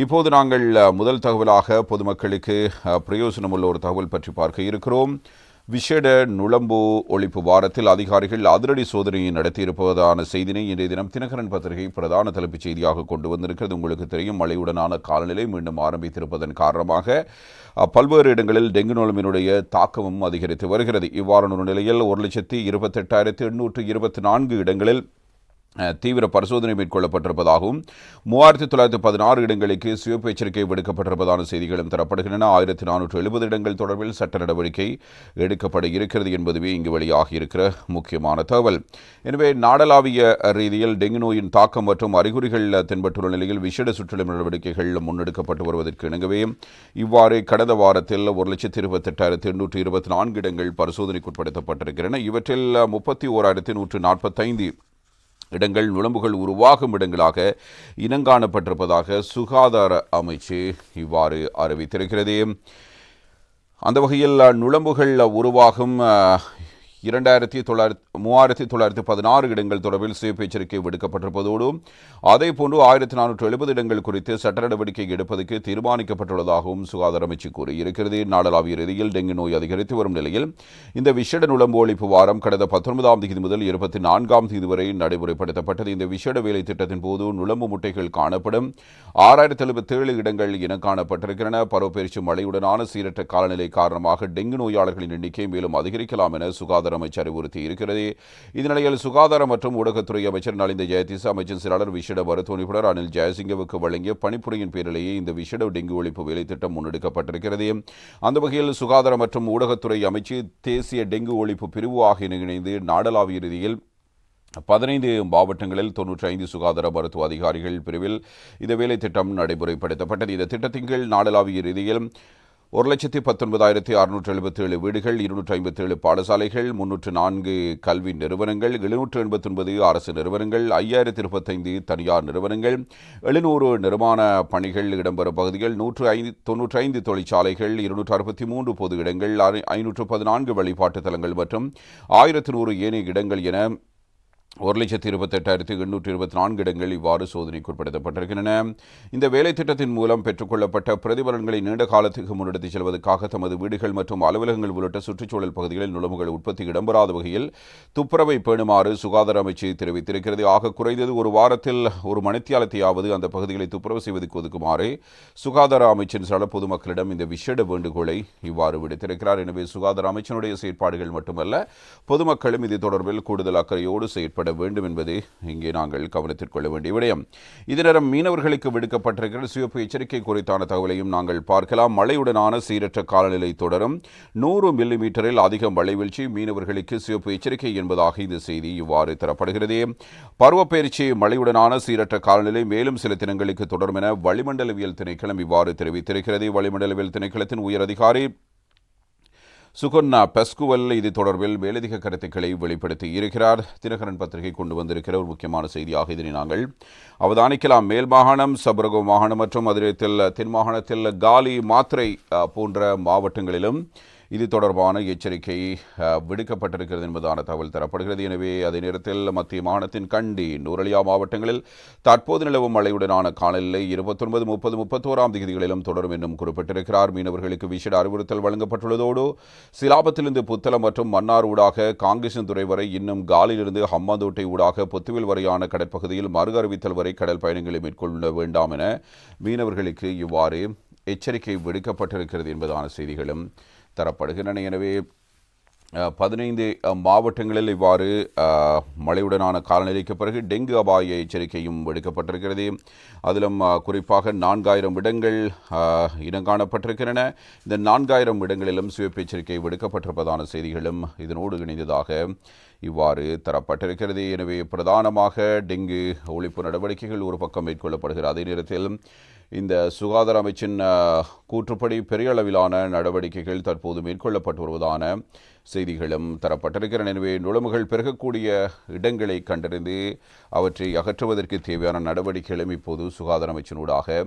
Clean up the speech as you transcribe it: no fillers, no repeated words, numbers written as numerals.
இப்போது நாங்கள் முதல் தகவலாக பொதுமக்களுக்கு பிரயோஜனமுள்ள ஒரு தகவல் பற்றி பார்க்க இருக்கிறோம். விசேட நுளம்பு ஒழிப்பு வாரத்தில் அதிகாரிகள் அதிரடி சோதனையை நடத்தியிருப்பதான செய்தினை இன்றைய தினம் தினகரன் பத்திரிகை பிரதான தலைப்புச் செய்தியாக கொண்டு வந்திருக்கிறது. உங்களுக்கு தெரியும், மழையுடனான காலநிலை மீண்டும் ஆரம்பித்திருப்பதன் காரணமாக பல்வேறு இடங்களில் டெங்கு நோயினுடைய தாக்கமும் அதிகரித்து வருகிறது. இவ்வாறான ஒரு நிலையில் 1,28,824 இடங்களில் தீவிர பரிசோதனை மேற்கொள்ளப்பட்டிருப்பதாகவும் 3,916 இடங்களுக்கு சிவப்பு எச்சரிக்கை விடுக்கப்பட்டிருப்பதான செய்திகளும் தரப்படுகின்றன. 1,470 இடங்கள் தொடர்பில் சட்ட நடவடிக்கை எடுக்கப்பட இருக்கிறது என்பதுவே இங்கு வெளியாகியிருக்கிற முக்கியமான தகவல். எனவே நாடளாவிய ரீதியில் டெங்கு நோயின் தாக்கம் மற்றும் அறிகுறிகள் தென்பட்டுள்ள நிலையில் விசேட சுற்றுலா நடவடிக்கைகள் முன்னெடுக்கப்பட்டு வருவதற்கு இணங்கவே இவ்வாறு கடந்த வாரத்தில் 1,28,824 இடங்கள் பரிசோதனைக்குட்படுத்தப்பட்டிருக்கின்றன. இவற்றில் 31,145 இடங்கள் நுளம்புகள் உருவாகும் இடங்களாக இனங்காணப்பட்டிருப்பதாக சுகாதார அமைச்சு இவ்வாறு அறிவித்திருக்கிறது. அந்த வகையில் நுளம்புகள் உருவாகும் 3,916 இடங்கள் தொடர்பில் சிவப்பு எச்சரிக்கை விடுக்கப்பட்டிருப்பதோடு அதேபோன்று 1,470 இடங்கள் குறித்து சட்ட நடவடிக்கை எடுப்பதற்கு தீர்மானிக்கப்பட்டுள்ளதாகவும் சுகாதார அமைச்சு கூறியிருக்கிறது. நாடளாவிய ரீதியில் டெங்கு நோய் அதிகரித்து வரும் நிலையில் இந்த விசேட நுளம்பு ஒழிப்பு வாரம் கடந்த 19ஆம் தேதி முதல் 24ஆம் தேதி வரை நடைமுறைப்படுத்தப்பட்டது. இந்த விசேட வேலை திட்டத்தின் போது நுளம்பு முட்டைகள் காணப்படும் 6,077 இடங்கள் என காணப்பட்டிருக்கின்றன. பருவப்பெயர்ச்சி மழையுடனான சீரற்ற காலநிலை காரணமாக டெங்கு நோயாளர்களின் எண்ணிக்கை மேலும் அதிகரிக்கலாம் என சுகாதார அமைச்சர் அறிவுறுத்தி இருக்கிறது. இந்நிலையில் சுகாதார மற்றும் ஊடகத்துறை அமைச்சர் நலிந்த ஜெயதிச, அமைச்சின் செயலாளர் விசேட மருத்துவ நிபுணர் அனில் ஜெயசிங்கவுக்கு வழங்கிய பணிப்புரையின் பேரிலேயே இந்த விசேட டெங்கு ஒழிப்பு வேலை திட்டம் முன்னெடுக்கப்பட்டிருக்கிறது. அந்த வகையில் சுகாதார மற்றும் ஊடகத்துறை அமைச்சு தேசிய டெங்கு ஒழிப்பு பிரிவு ஆகிய இணைந்து நாடளாவிய ரீதியில் 15 மாவட்டங்களில் 95 சுகாதார மருத்துவ அதிகாரிகள் பிரிவில் இந்த வேலை திட்டம் நடைமுறைப்படுத்தப்பட்டது. இந்த திட்டத்தின் கீழ் நாடளாவிய ரீதியில் 1,19,677 வீடுகள், 257 பாடசாலைகள், 304 கல்வி நிறுவனங்கள், 789 அரசு நிறுவனங்கள், 5,025 தனியார் நிறுவனங்கள், 700 நிர்மாண பணிகள் இடம்பெறும் பகுதிகள், 195 தொழிற்சாலைகள், 263 பொது இடங்கள், 514 வழிபாட்டு தலங்கள் மற்றும் 1,100 ஏனைய இடங்கள் என 1,28,824 இடங்கள் இவ்வாறு சோதனைக்குட்படுத்தப்பட்டிருக்கின்றன. இந்த வேலை திட்டத்தின் மூலம் பெற்றுக்கொள்ளப்பட்ட பிரதிபலன்களை நீண்ட காலத்துக்கு முன்னெடுத்துச் செல்வதற்காக தமது வீடுகள் மற்றும் அலுவலகங்கள் உள்ளிட்ட சுற்றுச்சூழல் பகுதிகளில் நுளம்புகள் உற்பத்தி இடம்பெறாத வகையில் துப்புரவை பேணுமாறு சுகாதார அமைச்சு தெரிவித்திருக்கிறது. ஆக குறைந்தது ஒரு வாரத்தில் ஒரு மணித்தியாலத்தையாவது அந்த பகுதிகளை துப்புரவு செய்வதற்கு ஒதுக்குமாறு சுகாதார அமைச்சின் சில பொதுமக்களிடம் இந்த விசேட வேண்டுகோளை இவ்வாறு விடுத்திருக்கிறார். எனவே சுகாதார அமைச்சினுடைய செயற்பாடுகள் மட்டுமல்ல, பொதுமக்களும் இது தொடர்பில் கூடுதல் அக்கறையோடு செயற்பட வேண்டும் என்பது இங்கே நாங்கள் கவனத்தில் கொள்ள வேண்டிய விடயம். இதனிடம் மீனவர்களுக்கு விடுக்கப்பட்டிருக்கிற சிவப்பு எச்சரிக்கை குறித்தான தகவலையும் நாங்கள் பார்க்கலாம். மழையுடனான சீரற்ற காலநிலை தொடரும். 100 மில்லிமீட்டரில் அதிக மழை வீழ்ச்சி, மீனவர்களுக்கு சிவப்பு எச்சரிக்கை என்பதாக இந்த செய்தி இவ்வாறு தரப்படுகிறது. பருவப்பெயர்ச்சி மழையுடனான சீரற்ற காலநிலை மேலும் சில தினங்களுக்கு தொடரும் என வளிமண்டலவியல் திணைக்களம் இவ்வாறு தெரிவித்திருக்கிறது. வளிமண்டலவியல் திணைக்களத்தின் உயர் அதிகாரி சுகன்யா பெஸ்குவல் இது தொடர்பில் மேலதிக கருத்துக்களை வெளிப்படுத்தி இருக்கிறார். தினகரன் பத்திரிகை கொண்டு வந்திருக்கிற ஒரு முக்கியமான செய்தியாக இதனை நாங்கள் அவதானிக்கலாம். மேல் மாகாணம், சபரகோ மாகாணம் மற்றும் அதிரத்தில் தென் மாகாணத்தில் காலி, மாத்திரை போன்ற மாவட்டங்களிலும் இது தொடர்பான எச்சரிக்கை விடுக்கப்பட்டிருக்கிறது என்பதான தகவல் தரப்படுகிறது. எனவே அதே நேரத்தில் மத்திய மாகாணத்தின் கண்டி, நூரலியா மாவட்டங்களில் தற்போது நிலவும் மழையுடனான காலநிலை 29, 30, 31ஆம் தேதிகளிலும் தொடரும் என்றும் குறிப்பிட்டிருக்கிறார். மீனவர்களுக்கு விசேட அறிவுறுத்தல் வழங்கப்பட்டுள்ளதோடு சிலாபத்திலிருந்து புத்தளம் மற்றும் மன்னார் ஊடாக காங்கேசன்துறை வரை, இன்னும் காலிலிருந்து ஹம்பாந்தோட்டை ஊடாக பொத்துவில் வரையான கடற்பகுதியில் மறு அறிவித்தல் வரை கடல் பயணங்களை மேற்கொள்ள வேண்டாம் என மீனவர்களுக்கு இவ்வாறு எச்சரிக்கை விடுக்கப்பட்டிருக்கிறது என்பதான செய்திகளும் தரப்படுகின்றன. எனவே 15 மாவட்டங்களில் இவ்வாறு மழையுடனான காலநிலைக்கு பிறகு டெங்கு அபாய எச்சரிக்கையும் விடுக்கப்பட்டிருக்கிறது. அதிலும் குறிப்பாக 4,000 இடங்கள் இனங்காணப்பட்டிருக்கின்றன. இந்த 4,000 இடங்களிலும் சிவப்பு எச்சரிக்கை விடுக்கப்பட்டிருப்பதான செய்திகளும் இதனோடு இணைந்ததாக இவ்வாறு தரப்பட்டிருக்கிறது. எனவே பிரதானமாக டெங்கு ஒழிப்பு நடவடிக்கைகள் ஒரு பக்கம் மேற்கொள்ளப்படுகிறது. அதே நேரத்தில் இந்த சுகாதார அமைச்சின் கூற்றுப்படி பெரிய அளவிலான நடவடிக்கைகள் தற்போது மேற்கொள்ளப்பட்டு வருவதான செய்திகளும் தரப்பட்டிருக்கின்றன. எனவே நுளம்புகள் பெருகக்கூடிய இடங்களை கண்டறிந்து அவற்றை அகற்றுவதற்கு தேவையான நடவடிக்கைகளும் இப்போது சுகாதார அமைச்சினூடாக